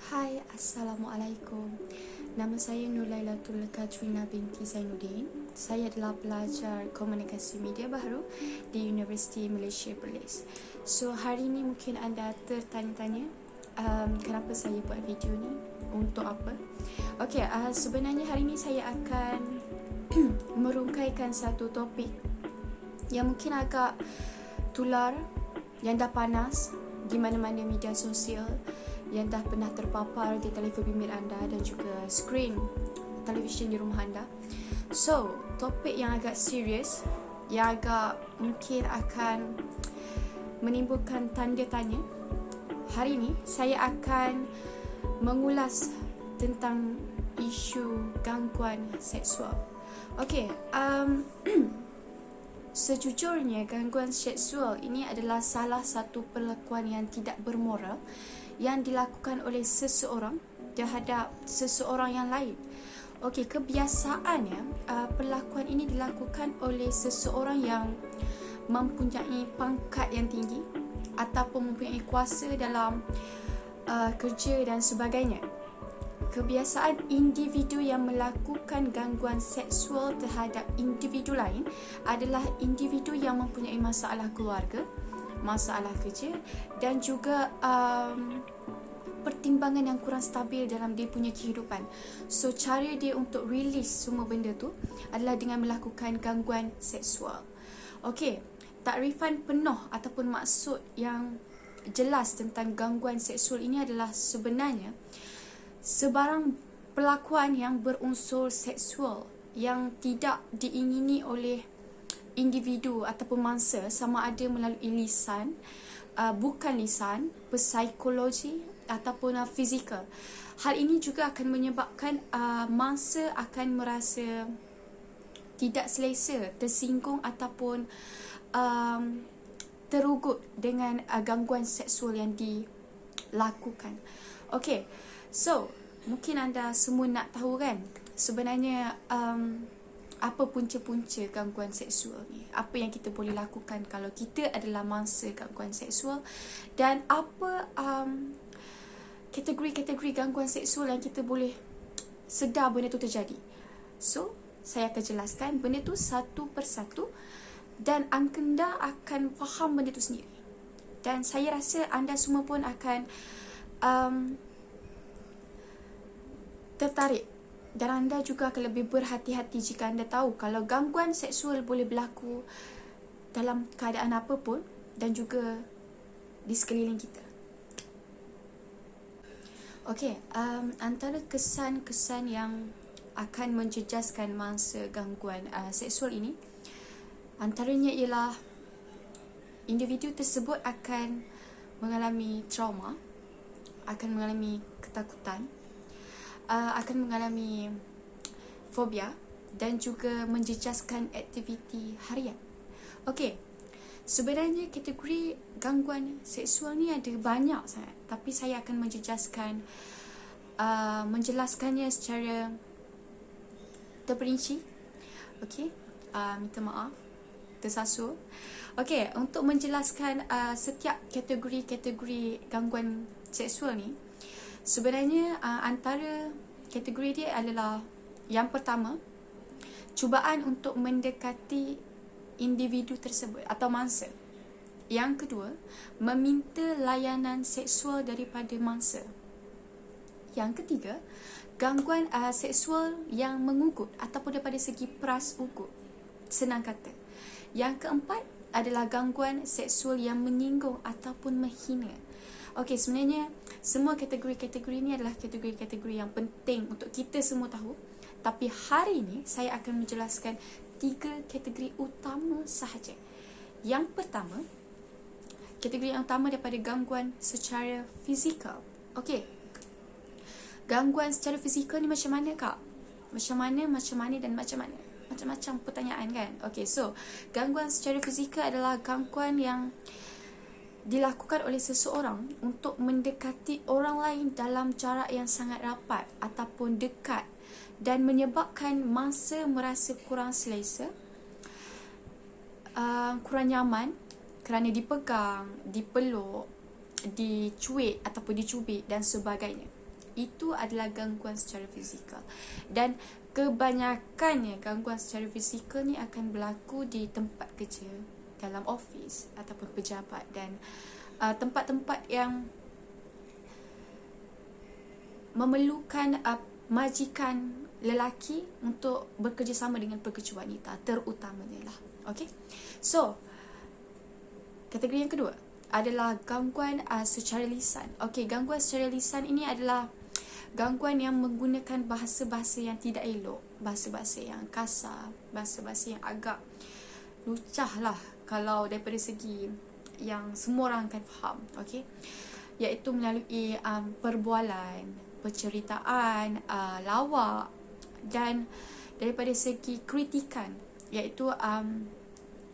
Hai, Assalamualaikum. Nama saya Nurlailatul Katrina binti Zainuddin. Saya adalah pelajar komunikasi media baharu di Universiti Malaysia Perlis. So, hari ini mungkin anda tertanya-tanya kenapa saya buat video ni, untuk apa. Okey, sebenarnya hari ini saya akan merungkaikan satu topik yang mungkin agak tular, yang dah panas di mana-mana media sosial, yang dah pernah terpapar di telefon bimbit anda dan juga skrin televisyen di rumah anda. So, topik yang agak serius, yang agak mungkin akan menimbulkan tanda tanya. Hari ini saya akan mengulas tentang isu gangguan seksual. Okey, sejujurnya gangguan seksual ini adalah salah satu perlakuan yang tidak bermoral yang dilakukan oleh seseorang terhadap seseorang yang lain. Okey, kebiasaannya perlakuan ini dilakukan oleh seseorang yang mempunyai pangkat yang tinggi ataupun mempunyai kuasa dalam kerja dan sebagainya. Kebiasaan individu yang melakukan gangguan seksual terhadap individu lain adalah individu yang mempunyai masalah keluarga, masalah kerja dan juga pertimbangan yang kurang stabil dalam dia punya kehidupan. So, cara dia untuk release semua benda tu adalah dengan melakukan gangguan seksual. Okey, takrifan penuh ataupun maksud yang jelas tentang gangguan seksual ini adalah sebenarnya sebarang perlakuan yang berunsur seksual yang tidak diingini oleh individu ataupun mangsa, sama ada melalui lisan, bukan lisan, psikologi ataupun fizikal. Hal ini juga akan menyebabkan mangsa akan merasa tidak selesa, tersinggung ataupun terugut dengan gangguan seksual yang dilakukan. Okey, so mungkin anda semua nak tahu kan sebenarnya apa punca-punca gangguan seksual ni, apa yang kita boleh lakukan kalau kita adalah mangsa gangguan seksual, dan apa kategori-kategori gangguan seksual yang kita boleh sedar benda tu terjadi. So, saya akan jelaskan benda tu satu persatu dan anda akan faham benda tu sendiri. Dan saya rasa anda semua pun akan tertarik, dan anda juga akan lebih berhati-hati jika anda tahu kalau gangguan seksual boleh berlaku dalam keadaan apa pun dan juga di sekeliling kita. Okey, antara kesan-kesan yang akan menjejaskan mangsa gangguan seksual ini, antaranya ialah individu tersebut akan mengalami trauma, akan mengalami ketakutan, akan mengalami fobia dan juga menjejaskan aktiviti harian. Okey, sebenarnya kategori gangguan seksual ni ada banyak sangat, tapi saya akan menjelaskannya secara terperinci. Okey, minta maaf tersasul. Okey, untuk menjelaskan setiap kategori-kategori gangguan seksual ni, sebenarnya antara kategori dia adalah yang pertama, cubaan untuk mendekati individu tersebut atau mangsa. Yang kedua, meminta layanan seksual daripada mangsa. Yang ketiga, gangguan seksual yang mengugut ataupun daripada segi peras ugut, senang kata. Yang keempat adalah gangguan seksual yang menyinggung ataupun menghina. Okey, sebenarnya semua kategori-kategori ini adalah kategori-kategori yang penting untuk kita semua tahu. Tapi hari ini saya akan menjelaskan 3 kategori utama sahaja. Yang pertama, kategori yang utama daripada gangguan secara fizikal. Okey, gangguan secara fizikal ni macam mana, Kak? Macam mana dan macam mana? Macam-macam pertanyaan kan? Okey, so gangguan secara fizikal adalah gangguan yang dilakukan oleh seseorang untuk mendekati orang lain dalam jarak yang sangat rapat ataupun dekat dan menyebabkan mangsa merasa kurang selesa, kurang nyaman kerana dipegang, dipeluk, dicuit ataupun dicubit dan sebagainya. itu adalah gangguan secara fizikal. Dan kebanyakannya gangguan secara fizikal ni akan berlaku di tempat kerja, dalam office ataupun pejabat, dan tempat-tempat yang memerlukan majikan lelaki untuk bekerjasama dengan pekerja wanita, terutamanya lah. Okay, so kategori yang kedua adalah gangguan secara lisan. Okay, gangguan secara lisan ini adalah gangguan yang menggunakan bahasa-bahasa yang tidak elok, bahasa-bahasa yang kasar, bahasa-bahasa yang agak lucah lah kalau daripada segi yang semua orang akan faham. Okay, iaitu melalui perbualan, perceritaan, lawak, dan daripada segi kritikan, iaitu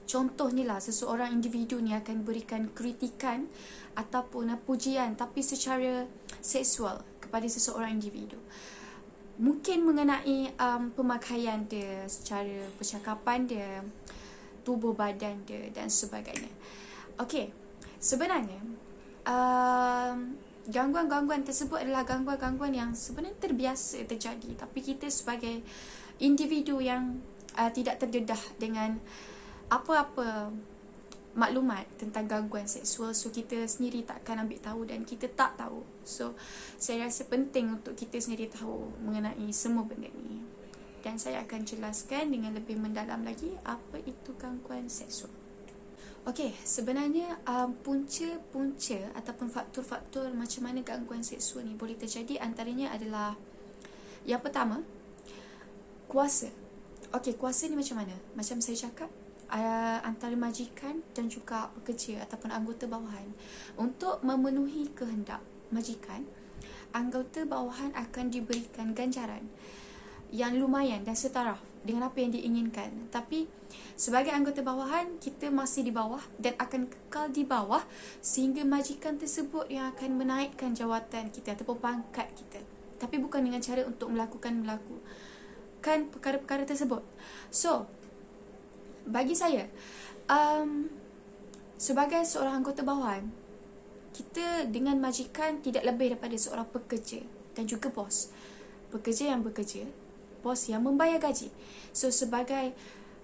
contohnya lah, seseorang individu ni akan berikan kritikan ataupun pujian tapi secara seksual kepada seseorang individu. Mungkin mengenai pemakaian dia, secara percakapan dia, tubuh badan dia dan sebagainya. Okey, sebenarnya gangguan-gangguan tersebut adalah gangguan-gangguan yang sebenarnya terbiasa terjadi, tapi kita sebagai individu yang tidak terdedah dengan apa-apa maklumat tentang gangguan seksual, so kita sendiri takkan ambil tahu dan kita tak tahu. So saya rasa penting untuk kita sendiri tahu mengenai semua benda ni, dan saya akan jelaskan dengan lebih mendalam lagi apa itu gangguan seksual. Okey, sebenarnya punca-punca ataupun faktor-faktor macam mana gangguan seksual ni boleh terjadi, antaranya adalah yang pertama, kuasa. Okey, kuasa ni macam mana? Macam saya cakap, antara majikan dan juga pekerja ataupun anggota bawahan. Untuk memenuhi kehendak majikan, anggota bawahan akan diberikan ganjaran yang lumayan dan setara dengan apa yang diinginkan. Tapi sebagai anggota bawahan, kita masih di bawah dan akan kekal di bawah sehingga majikan tersebut yang akan menaikkan jawatan kita ataupun pangkat kita. Tapi bukan dengan cara untuk melakukan perkara-perkara tersebut. So, bagi saya, sebagai seorang anggota bawahan, kita dengan majikan tidak lebih daripada seorang pekerja dan juga bos. Pekerja yang bekerja, bos yang membayar gaji. So, sebagai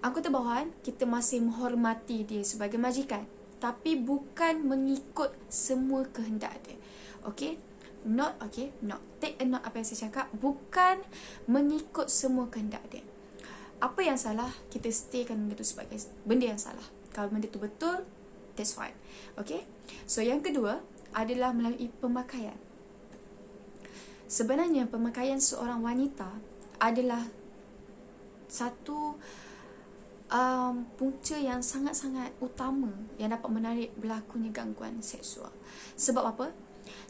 anggota bawahan, kita masih menghormati dia sebagai majikan, tapi bukan mengikut semua kehendak dia. Okay? Not. Take a note apa yang saya cakap. Bukan mengikut semua kehendak dia. Apa yang salah, kita staykan benda tu sebagai benda yang salah. Kalau benda tu betul, that's fine. Okay? So, yang kedua adalah melalui pemakaian. Sebenarnya, pemakaian seorang wanita adalah satu punca yang sangat-sangat utama yang dapat menarik berlakunya gangguan seksual. Sebab apa?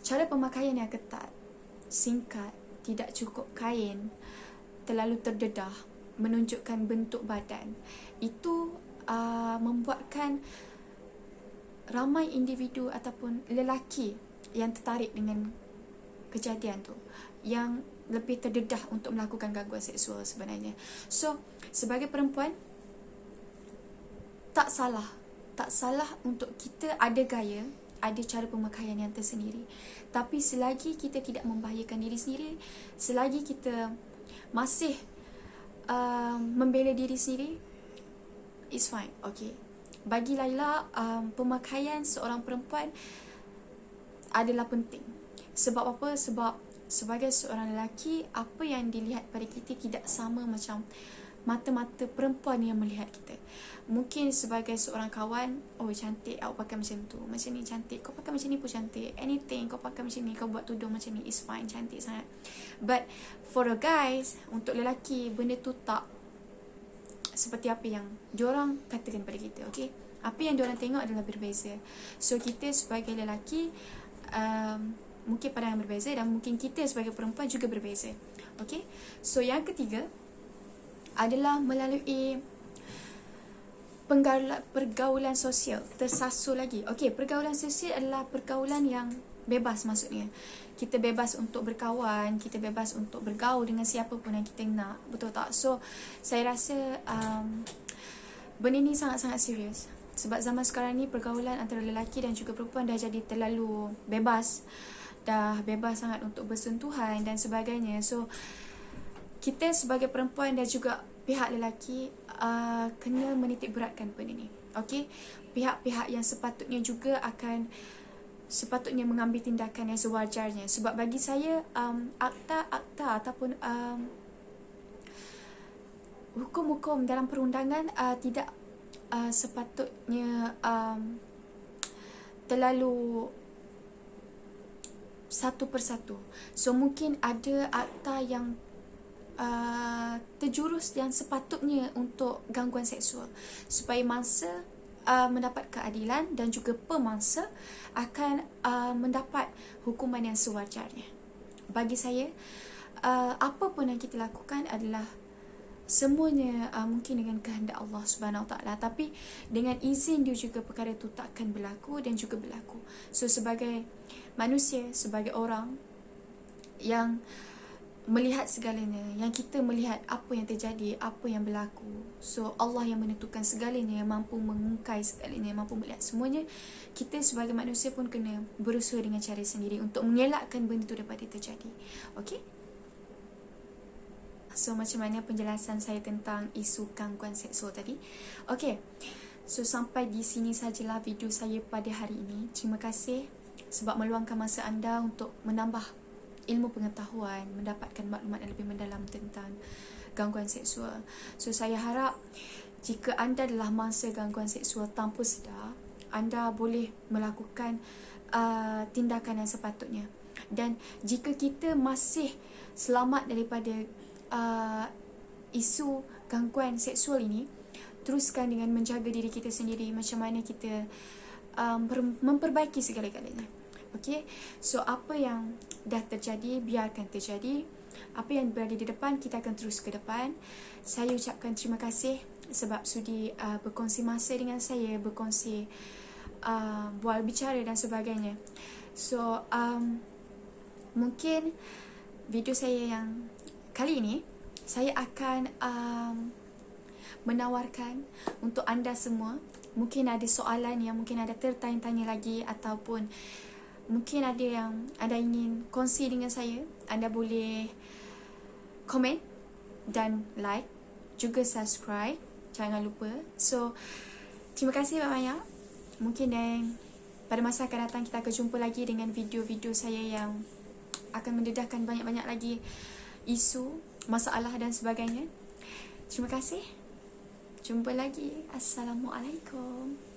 Cara pemakaian yang ketat, singkat, tidak cukup kain, terlalu terdedah, menunjukkan bentuk badan, itu membuatkan ramai individu ataupun lelaki yang tertarik dengan kejadian tu, yang lebih terdedah untuk melakukan gangguan seksual sebenarnya. So, sebagai perempuan, tak salah untuk kita ada gaya, ada cara pemakaian yang tersendiri. Tapi selagi kita tidak membahayakan diri sendiri, selagi kita masih membela diri sendiri, it's fine. Okay, bagi Laila, pemakaian seorang perempuan adalah penting. Sebab apa? Sebab sebagai seorang lelaki, apa yang dilihat pada kita tidak sama macam mata-mata perempuan yang melihat kita. Mungkin sebagai seorang kawan, oh cantik, awak pakai macam tu, macam ni cantik, kau pakai macam ni pun cantik, anything kau pakai macam ni, kau buat tudung macam ni, is fine, cantik sangat. But for the guys, untuk lelaki, benda tu tak seperti apa yang diorang katakan pada kita. Okay, apa yang diorang tengok adalah berbeza. So kita sebagai lelaki mungkin pandangan berbeza, dan mungkin kita sebagai perempuan juga berbeza. Okay, so yang ketiga adalah melalui pergaulan sosial. Tersasul lagi. Okey, pergaulan sosial adalah pergaulan yang bebas maksudnya. Kita bebas untuk berkawan, kita bebas untuk bergaul dengan siapa pun yang kita nak. Betul tak? So, saya rasa benda ni sangat-sangat serius. Sebab zaman sekarang ni pergaulan antara lelaki dan juga perempuan dah jadi terlalu bebas. dah bebas sangat untuk bersentuhan dan sebagainya. So kita sebagai perempuan dan juga pihak lelaki kena menitik beratkan benda ni. Okey, pihak-pihak yang sepatutnya mengambil tindakan yang sewajarnya. Sebab bagi saya akta ataupun hukum-hukum dalam perundangan tidak sepatutnya terlalu satu persatu. So mungkin ada akta yang terjurus yang sepatutnya untuk gangguan seksual, supaya mangsa mendapat keadilan dan juga pemangsa akan mendapat hukuman yang sewajarnya. Bagi saya, apa pun yang kita lakukan adalah semuanya mungkin dengan kehendak Allah Subhanahu Wa Taala, tapi dengan izin dia juga perkara itu takkan berlaku dan juga berlaku. So sebagai manusia, sebagai orang yang melihat segalanya, yang kita melihat apa yang terjadi, apa yang berlaku. So Allah yang menentukan segalanya, yang mampu mengungkai segalanya, yang mampu melihat semuanya. Kita sebagai manusia pun kena berusaha dengan cara sendiri untuk mengelakkan benda itu daripada terjadi. Okey? So macam mana penjelasan saya tentang isu gangguan seksual tadi? Okey. So sampai di sini sajalah video saya pada hari ini. Terima kasih sebab meluangkan masa anda untuk menambah ilmu pengetahuan, mendapatkan maklumat yang lebih mendalam tentang gangguan seksual. So saya harap jika anda adalah mangsa gangguan seksual tanpa sedar, anda boleh melakukan tindakan yang sepatutnya. Dan jika kita masih selamat daripada isu gangguan seksual ini, teruskan dengan menjaga diri kita sendiri, macam mana kita memperbaiki segala-galanya. Okay, so apa yang dah terjadi, biarkan terjadi. Apa yang berada di depan, kita akan terus ke depan. Saya ucapkan terima kasih sebab sudi berkongsi masa dengan saya, berkongsi bual bicara dan sebagainya. So mungkin video saya yang kali ini, saya akan menawarkan untuk anda semua, mungkin ada soalan yang mungkin ada tertanya-tanya lagi, ataupun mungkin ada yang anda ingin kongsi dengan saya, anda boleh komen dan like, juga subscribe, jangan lupa. So terima kasih banyak. Mungkin dan pada masa akan datang kita akan jumpa lagi dengan video-video saya yang akan mendedahkan banyak-banyak lagi isu, masalah dan sebagainya. Terima kasih. Jumpa lagi. Assalamualaikum.